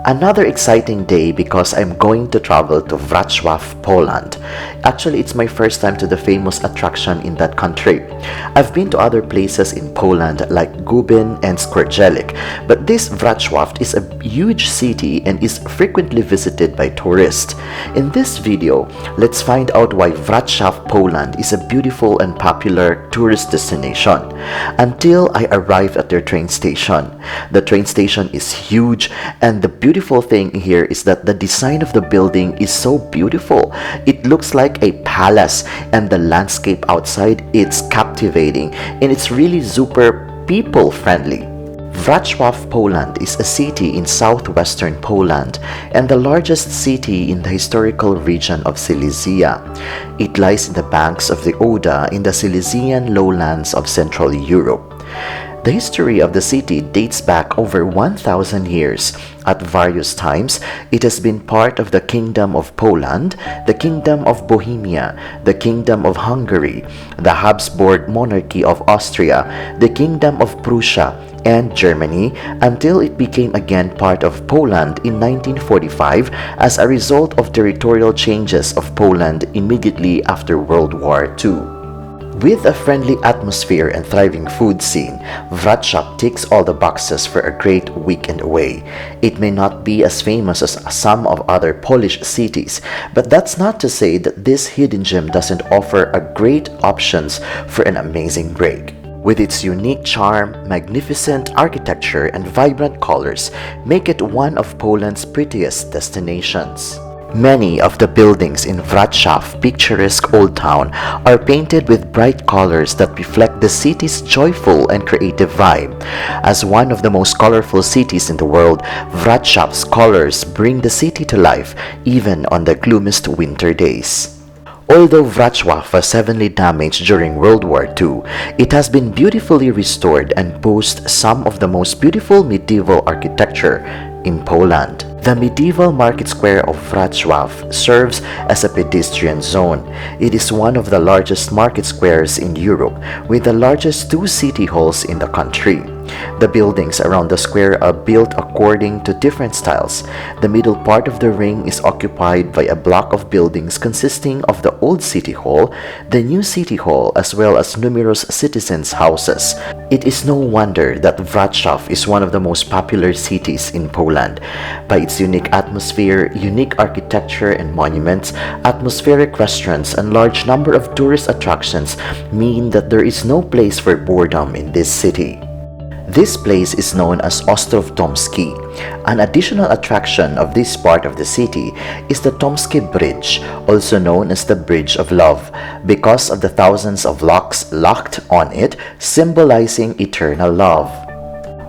Another exciting day because I'm going to travel to Wrocław, Poland. Actually, it's my first time to the famous attraction in that country. I've been to other places in Poland like Gubin and Skorzelik, but this Wrocław is a huge city and is frequently visited by tourists. In this video, let's find out why Wrocław, Poland is a beautiful and popular tourist destination. Until I arrive at their train station. The train station is huge, and the beautiful thing here is that the design of the building is so beautiful. It looks like a palace, and the landscape outside it's captivating, and it's really super people friendly. Wrocław, Poland is a city in southwestern Poland and the largest city in the historical region of Silesia. It lies in the banks of the Oder in the Silesian lowlands of Central Europe. The history of the city dates back over 1,000 years. At various times, it has been part of the Kingdom of Poland, the Kingdom of Bohemia, the Kingdom of Hungary, the Habsburg monarchy of Austria, the Kingdom of Prussia, and Germany until it became again part of Poland in 1945 as a result of territorial changes of Poland immediately after World War II. With a friendly atmosphere and thriving food scene, Wrocław ticks all the boxes for a great weekend away. It may not be as famous as some of other Polish cities, but that's not to say that this hidden gem doesn't offer a great options for an amazing break. With its unique charm, magnificent architecture, and vibrant colors, make it one of Poland's prettiest destinations. Many of the buildings in Wrocław picturesque old town are painted with bright colors that reflect the city's joyful and creative vibe. As one of the most colorful cities in the world, Wrocław's colors bring the city to life even on the gloomiest winter days. Although Wrocław was severely damaged during World War II, it has been beautifully restored and boasts some of the most beautiful medieval architecture in Poland. The medieval market square of Wrocław serves as a pedestrian zone. It is one of the largest market squares in Europe, with the largest two city halls in the country. The buildings around the square are built according to different styles. The middle part of the ring is occupied by a block of buildings consisting of the old city hall, the new city hall, as well as numerous citizens' houses. It is no wonder that Wrocław is one of the most popular cities in Poland. By its unique atmosphere, unique architecture and monuments, atmospheric restaurants, and large number of tourist attractions mean that there is no place for boredom in this city. This place is known as Ostrow Tumski. An additional attraction of this part of the city is the Tumski Bridge, also known as the Bridge of Love, because of the thousands of locks locked on it, symbolizing eternal love.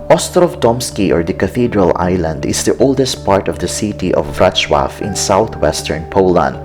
Ostrow Tumski, or the Cathedral Island, is the oldest part of the city of Wrocław in southwestern Poland.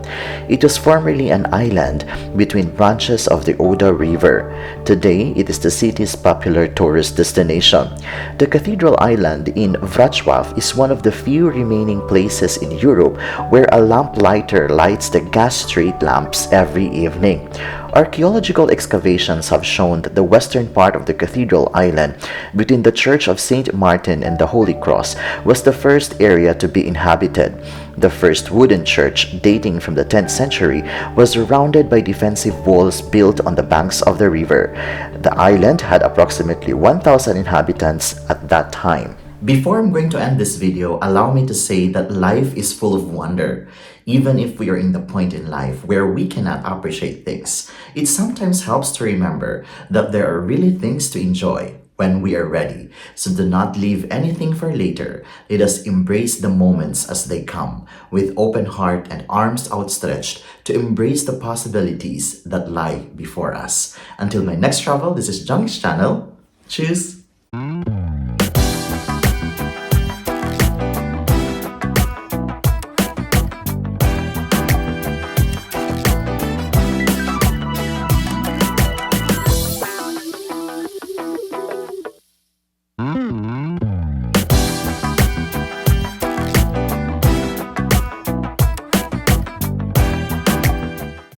It was formerly an island between branches of the Oder River. Today, it is the city's popular tourist destination. The Cathedral Island in Wrocław is one of the few remaining places in Europe where a lamplighter lights the gas street lamps every evening. Archaeological excavations have shown that the western part of the Cathedral Island, between the Church of St. Martin and the Holy Cross, was the first area to be inhabited. The first wooden church, dating from the 10th century, was surrounded by defensive walls built on the banks of the river. The island had approximately 1,000 inhabitants at that time. Before I'm going to end this video, allow me to say that life is full of wonder. Even if we are in the point in life where we cannot appreciate things, it sometimes helps to remember that there are really things to enjoy when we are ready. So do not leave anything for later. Let us embrace the moments as they come, with open heart and arms outstretched to embrace the possibilities that lie before us. Until my next travel, this is Johnny's channel. Cheers!